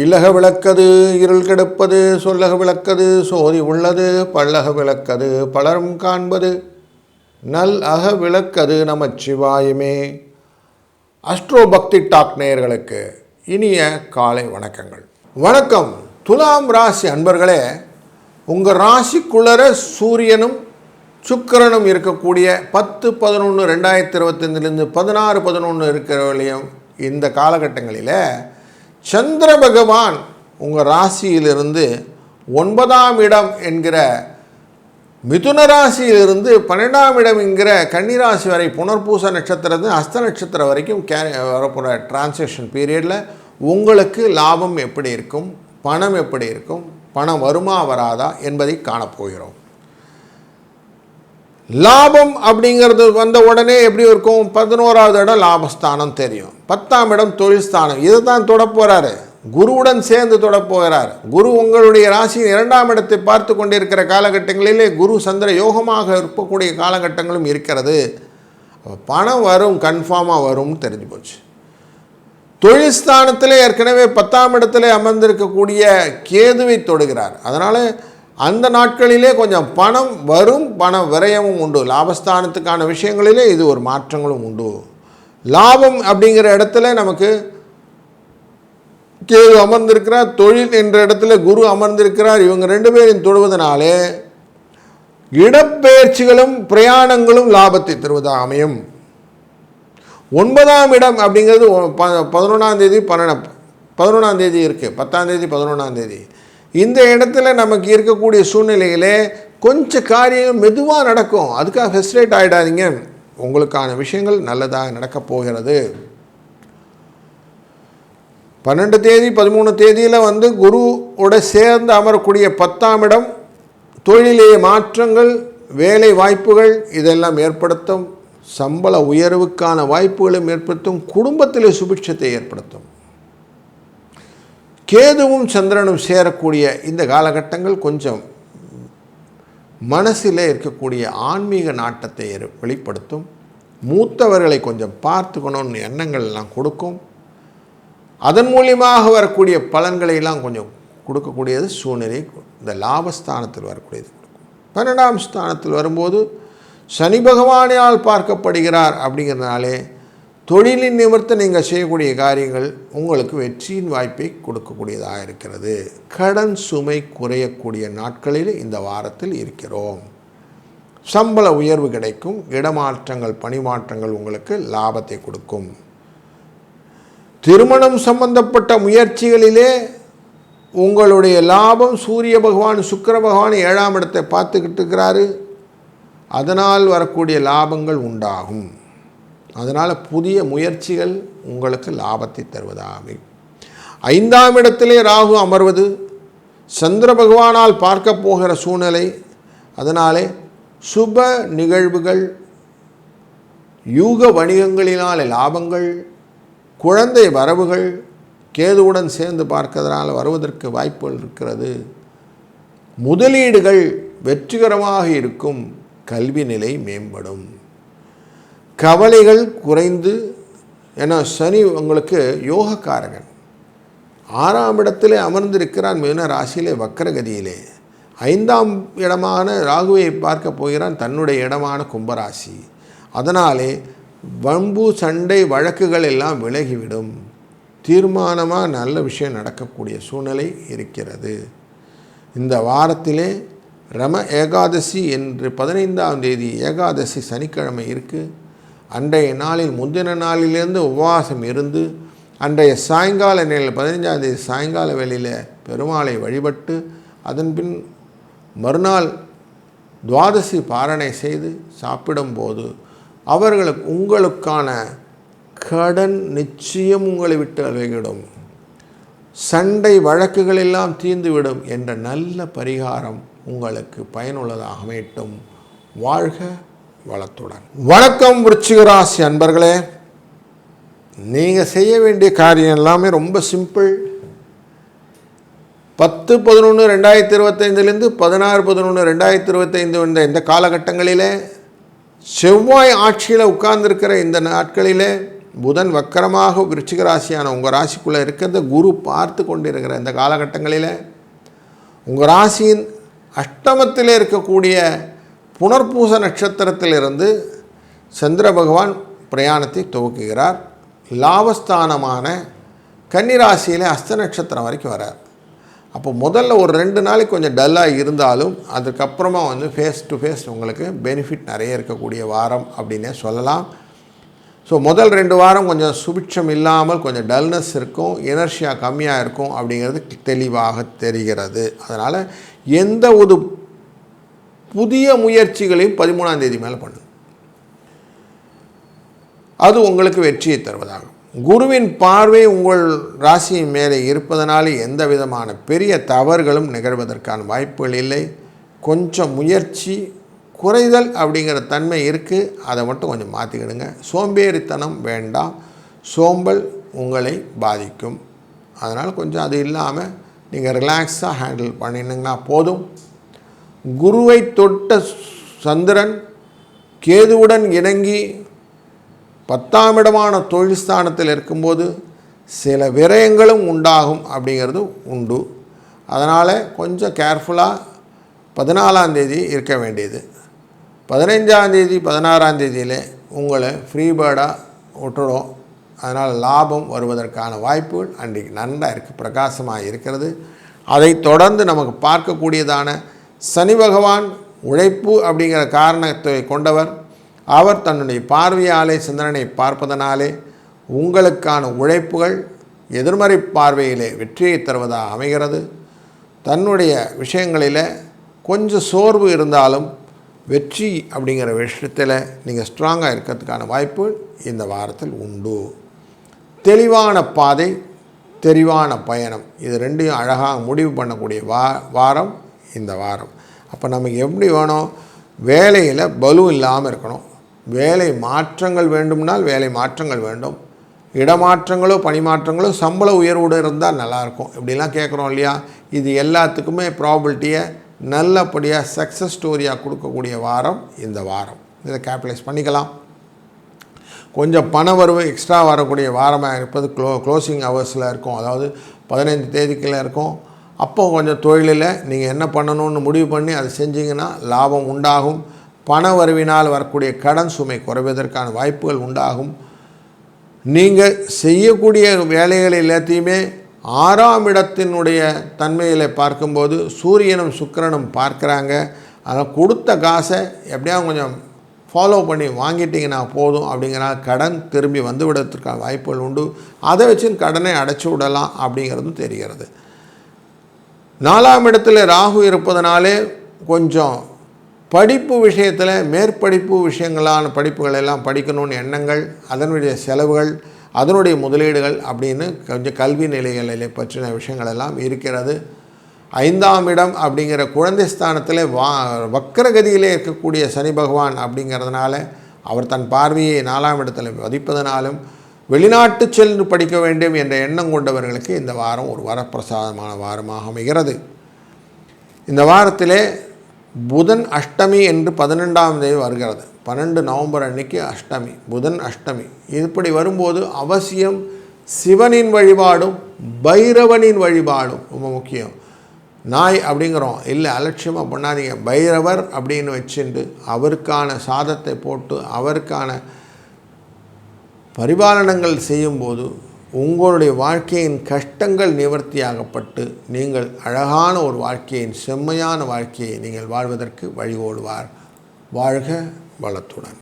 இல்லக விளக்கது இருள் கெடுப்பது, சொல்லக விளக்கது சோதி உள்ளது, பல்லக விளக்கது பலரும் காண்பது, நல் அக விளக்கது நமச்சிவாயமே. அஸ்ட்ரோ பக்தி டாக் நேயர்களுக்கு இனிய காலை வணக்கங்கள். வணக்கம். துலாம் ராசி அன்பர்களே, உங்கள் ராசிக்குள்ளர சூரியனும் சுக்கிரனும் இருக்கக்கூடிய 10/11/2025 16/11 இருக்கிறவர்களையும் இந்த காலகட்டங்களில் சந்திர பகவான் உங்கள் ராசியிலிருந்து 9ஆம் இடம் என்கிற மிதுன ராசியிலிருந்து 12ஆம் இடம் என்கிற கன்னிராசி வரை புனர்பூச நட்சத்திரத்து அஸ்த நட்சத்திரம் வரைக்கும் வரப்போகிற டிரான்சாக்ஷன் பீரியடில் உங்களுக்கு லாபம் எப்படி இருக்கும், பணம் எப்படி இருக்கும், பணம் வருமா வராதா என்பதை காணப்போகிறோம். லாபம் அப்படிங்கிறது வந்த உடனே எப்படி இருக்கும்? 11ஆவது இடம் லாபஸ்தானம் தெரியும், 10ஆம் இடம் தொழில் ஸ்தானம். இதை தான் தொடப்போகிறாரு, குருவுடன் சேர்ந்து தொடப்போகிறார். குரு உங்களுடைய ராசியின் 2ஆம் இடத்தை பார்த்து கொண்டிருக்கிற காலகட்டங்களிலே குரு சந்திர யோகமாக இருக்கக்கூடிய காலகட்டங்களும் இருக்கிறது. பணம் வரும், கன்ஃபார்மாக வரும்னு தெரிஞ்சு போச்சு. தொழில் ஸ்தானத்தில் ஏற்கனவே 10ஆம் இடத்துல அமர்ந்திருக்கக்கூடிய கேதுவை தொடுகிறார். அதனால் அந்த நாட்களிலே கொஞ்சம் பணம் வரும், பண விரயமும் உண்டு. லாபஸ்தானத்துக்கான விஷயங்களிலே இது ஒரு மாற்றங்களும் உண்டு. லாபம் அப்படிங்கிற இடத்துல நமக்கு கேது அமர்ந்திருக்கிறார், தொழில் என்ற இடத்துல குரு அமர்ந்திருக்கிறார். இவங்க 2 பேரையும் தொடுவதனாலே இடப்பெயர்ச்சிகளும் பிரயாணங்களும் லாபத்தை தருவதாக அமையும். 9ஆம் இடம் அப்படிங்கிறது 11ஆம் தேதி 11ஆம் தேதி இருக்குது, 10ஆம் தேதி 11ஆம் தேதி. இந்த இடத்துல நமக்கு இருக்கக்கூடிய சூழ்நிலைகளே கொஞ்சம் காரியம் மெதுவாக நடக்கும். அதுக்காக ஃபெஸ்ட்ரேட் ஆகிடாதீங்க. உங்களுக்கான விஷயங்கள் நல்லதாக நடக்கப் போகிறது. 12 தேதி 13 தேதியில் குருவோட சேர்ந்து அமரக்கூடிய 10ஆம் இடம் தொழிலே மாற்றங்கள், வேலை வாய்ப்புகள் இதெல்லாம் ஏற்படுத்தும். சம்பள உயர்வுக்கான வாய்ப்புகளும் ஏற்படுத்தும். குடும்பத்தில் சுபிட்சத்தை ஏற்படுத்தும். கேதுவும் சந்திரனும் சேரக்கூடிய இந்த காலகட்டங்கள் கொஞ்சம் மனசில் இருக்கக்கூடிய ஆன்மீக நாட்டத்தை வெளிப்படுத்தும். மூத்தவர்களை கொஞ்சம் பார்த்துக்கணும்னு எண்ணங்கள் எல்லாம் கொடுக்கும். அதன் மூலியமாக வரக்கூடிய பலன்களை எல்லாம் கொஞ்சம் கொடுக்கக்கூடியது சூழ்நிலை இந்த லாபஸ்தானத்தில் வரக்கூடியது கொடுக்கும். 12ஆம் ஸ்தானத்தில் வரும்போது சனி பகவானால் பார்க்கப்படுகிறார். அப்படிங்கிறதுனாலே தொழிலின் நிமித்தம் நீங்கள் செய்யக்கூடிய காரியங்கள் உங்களுக்கு வெற்றியின் வாய்ப்பை கொடுக்கக்கூடியதாக இருக்கிறது. கடன் சுமை குறையக்கூடிய நாட்களில் இந்த வாரத்தில் இருக்கிறோம். சம்பள உயர்வு கிடைக்கும். இடமாற்றங்கள், பணிமாற்றங்கள் உங்களுக்கு லாபத்தை கொடுக்கும். திருமணம் சம்பந்தப்பட்ட முயற்சிகளிலே உங்களுடைய லாபம் சூரிய பகவான் சுக்கிர பகவான் 7ஆம் இடத்தை பார்த்துக்கிட்டு இருக்கிறாரு. அதனால் வரக்கூடிய லாபங்கள் உண்டாகும். அதனால் புதிய முயற்சிகள் உங்களுக்கு லாபத்தை தருவதாக. 5ஆம் இடத்திலே ராகு அமர்வது சந்திர பகவானால் பார்க்க போகிற சூழ்நிலை. அதனாலே சுப நிகழ்வுகள், யூக வணிகங்களினால் லாபங்கள், குழந்தை வரவுகள் கேதுவுடன் சேர்ந்து பார்க்கறதுனால வருவதற்கு வாய்ப்புகள் இருக்கிறது. முதலீடுகள் வெற்றிகரமாக இருக்கும். கல்வி நிலை மேம்படும். கவலைகள் குறைந்து, ஏன்னா சனி உங்களுக்கு யோகக்காரகன் 6ஆம் இடத்திலே அமர்ந்திருக்கிறான். மிதுன ராசியிலே வக்கரகதியிலே 5ஆம் இடமான ராகுவை பார்க்க போகிறான், தன்னுடைய இடமான கும்பராசி. அதனாலே வம்பு சண்டை வழக்குகள் எல்லாம் விலகிவிடும். தீர்மானமாக நல்ல விஷயம் நடக்கக்கூடிய சூழ்நிலை இருக்கிறது. இந்த வாரத்திலே ரம ஏகாதசி என்று 15ஆம் தேதி ஏகாதசி சனிக்கிழமை இருக்குது. அன்றைய நாளில் முந்தின நாளிலிருந்து உபவாசம் இருந்து அன்றைய சாயங்கால நிலையில் 15ஆம் தேதி சாயங்கால வேளையில் பெருமாளை வழிபட்டு அதன்பின் மறுநாள் துவாதசி பாரணை செய்து சாப்பிடும்போது அவர்களுக்கு உங்களுக்கான கடன் நிச்சயம் உங்களை விட்டு விலகிடும். சண்டை வழக்குகள் எல்லாம் தீர்ந்துவிடும் என்ற நல்ல பரிகாரம் உங்களுக்கு பயனுள்ளதாக அமையட்டும். வாழ்க வளத்துடன். வணக்கம் விருச்சிக ராசி அன்பர்களே, நீங்கள் செய்ய வேண்டிய காரியம் எல்லாமே ரொம்ப சிம்பிள். 10/11/2025 16/11/2025 இந்த காலகட்டங்களிலே செவ்வாய் ஆட்சியில் உட்கார்ந்திருக்கிற இந்த நாட்களிலே புதன் வக்கரமாக விருச்சிக ராசியான உங்கள் ராசிக்குள்ளே இருக்கிறத குரு பார்த்து கொண்டிருக்கிற இந்த காலகட்டங்களில் உங்கள் ராசியின் அஷ்டமத்தில் இருக்கக்கூடிய புனர்பூச நட்சத்திரத்திலிருந்து சந்திர பகவான் பிரயாணத்தை துவக்குகிறார். லாபஸ்தானமான கன்னிராசியில் அஸ்த நட்சத்திரம் வரைக்கும் வரார். அப்போ முதல்ல ஒரு 2 நாளைக்கு கொஞ்சம் டல்லாக இருந்தாலும் அதுக்கப்புறமா ஃபேஸ் டு ஃபேஸ் உங்களுக்கு பெனிஃபிட் நிறைய இருக்கக்கூடிய வாரம் அப்படின்னே சொல்லலாம். ஸோ முதல் 2 வாரம் கொஞ்சம் சுபிட்சம் இல்லாமல் கொஞ்சம் டல்னஸ் இருக்கும், எனர்ஜியா கம்மியாக இருக்கும் அப்படிங்கிறது தெளிவாக தெரிகிறது. அதனால் எந்த ஒரு புதிய முயற்சிகளையும் 13ஆம் தேதி மேலே பண்ணுங்க, அது உங்களுக்கு வெற்றியை தருவதாகும். குருவின் பார்வை உங்கள் ராசியின் மேலே இருப்பதனாலே எந்த விதமான பெரிய தவறுகளும் நிகழ்வதற்கான வாய்ப்புகள் இல்லை. கொஞ்சம் முயற்சி குறைதல் அப்படிங்கிற தன்மை இருக்குது, அதை மட்டும் கொஞ்சம் மாற்றிக்கிடுங்க. சோம்பேறித்தனம் வேண்டாம், சோம்பல் உங்களை பாதிக்கும். அதனால் கொஞ்சம் அது இல்லாமல் நீங்கள் ரிலாக்ஸாக ஹேண்டில் பண்ணினீங்கன்னா போதும். குருவை தொட்ட சந்திரன் கேதுவுடன் இணங்கி 10ஆம் இடமான தொழில் ஸ்தானத்தில் இருக்கும்போது சில விரயங்களும் உண்டாகும் அப்படிங்கிறது உண்டு. அதனால் கொஞ்சம் கேர்ஃபுல்லாக 14ஆம் தேதி இருக்க வேண்டியது. 15ஆம் தேதி 16ஆம் தேதியில் உங்களை ஃப்ரீ பேர்டாக விட்டுடும். அதனால் லாபம் வருவதற்கான வாய்ப்புகள் அன்றைக்கு நன்றாக இருக்குது, பிரகாசமாக இருக்கிறது. அதை தொடர்ந்து நமக்கு பார்க்கக்கூடியதான சனி பகவான் உழைப்பு அப்படிங்கிற காரணத்தை கொண்டவர். அவர் தன்னுடைய பார்வையாலே சந்திரனை பார்ப்பதனாலே உங்களுக்கான உழைப்புகள் எதிர்மறை பார்வையிலே வெற்றியை தருவதாக அமைகிறது. தன்னுடைய விஷயங்களில் கொஞ்சம் சோர்வு இருந்தாலும் வெற்றி அப்படிங்கிற விஷயத்தில் நீங்கள் ஸ்ட்ராங்காக இருக்கிறதுக்கான வாய்ப்புகள் இந்த வாரத்தில் உண்டு. தெளிவான பாதை, தெளிவான பயணம், இது ரெண்டையும் அழகாக முடிவு பண்ணக்கூடிய வாரம் இந்த வாரம். அப்போ நமக்கு எப்படி வேணும், வேலையில் பலு இல்லாமல் இருக்கணும். வேலை மாற்றங்கள் வேண்டும்னால் வேலை மாற்றங்கள் வேண்டும். இடமாற்றங்களோ பணிமாற்றங்களோ சம்பள உயர்வோடு இருந்தால் நல்லாயிருக்கும். இப்படிலாம் கேட்குறோம் இல்லையா, இது எல்லாத்துக்குமே ப்ராபபிலிட்டியை நல்லபடியாக சக்ஸஸ் ஸ்டோரியாக கொடுக்கக்கூடிய வாரம் இந்த வாரம். இதை கேபிட்டலைஸ் பண்ணிக்கலாம். கொஞ்சம் பண வரவு எக்ஸ்ட்ரா வரக்கூடிய வாரமாக இருப்பது க்ளோசிங் ஹவர்ஸில் இருக்கும். அதாவது 15 தேதிக்குள்ளே இருக்கும். அப்போ கொஞ்சம் தொழிலில் நீங்கள் என்ன பண்ணணும்னு முடிவு பண்ணி அதை செஞ்சிங்கன்னா லாபம் உண்டாகும். பண வரவினால் வரக்கூடிய கடன் சுமை குறைவதற்கான வாய்ப்புகள் உண்டாகும். நீங்கள் செய்யக்கூடிய வேலைகள் எல்லாத்தையுமே 6ஆம் இடத்தினுடைய தன்மையில் பார்க்கும்போது சூரியனும் சுக்கிரனும் பார்க்குறாங்க. அதனால் கொடுத்த காசை எப்படியாவது கொஞ்சம் ஃபாலோ பண்ணி வாங்கிட்டிங்கன்னா போதும். அப்படிங்கிறனால கடன் திரும்பி வந்து விடுறதுக்கான வாய்ப்புகள் உண்டு. அதை வச்சு கடனை அடைச்சி விடலாம் அப்படிங்கிறதும் தெரிகிறது. 4ஆம் இடத்துல ராகு இருப்பதனாலே கொஞ்சம் படிப்பு விஷயத்தில் மேற்படிப்பு விஷயங்களான படிப்புகள் எல்லாம் படிக்கணும்னு எண்ணங்கள், அதனுடைய செலவுகள், அதனுடைய முதலீடுகள் அப்படின்னு கொஞ்சம் கல்வி நிலைகளில் பற்றின விஷயங்கள் எல்லாம் இருக்கிறது. 5ஆம் இடம் அப்படிங்கிற குழந்தை ஸ்தானத்தில் வக்கரகதியிலே இருக்கக்கூடிய சனி பகவான் அப்படிங்கிறதுனால அவர் தன் பார்வையை 4ஆம் இடத்தில் பதிப்பதனாலும் வெளிநாட்டு சென்று படிக்க வேண்டும் என்ற எண்ணம் கொண்டவர்களுக்கு இந்த வாரம் ஒரு வரப்பிரசாதமான வாரமாக அமைகிறது. இந்த வாரத்திலே புதன் அஷ்டமி என்று 12ஆம் தேதி வருகிறது. 12 நவம்பர் அன்னைக்கு அஷ்டமி, புதன் அஷ்டமி. இப்படி வரும்போது அவசியம் சிவனின் வழிபாடும் பைரவனின் வழிபாடும் ரொம்ப முக்கியம். நாய் அப்படிங்கிறோம் இல்லை, அலட்சியமாக பண்ணாதீங்க. பைரவர் அப்படின்னு வச்சுட்டு அவருக்கான சாதத்தை போட்டு அவருக்கான பரிபாலனங்கள் செய்யும்போது உங்களுடைய வாழ்க்கையின் கஷ்டங்கள் நிவர்த்தியாகப்பட்டு நீங்கள் அழகான ஒரு வாழ்க்கையின் செம்மையான வாழ்க்கையை நீங்கள் வாழ்வதற்கு வழிகோடுவார். வாழ்க வளத்துடன்.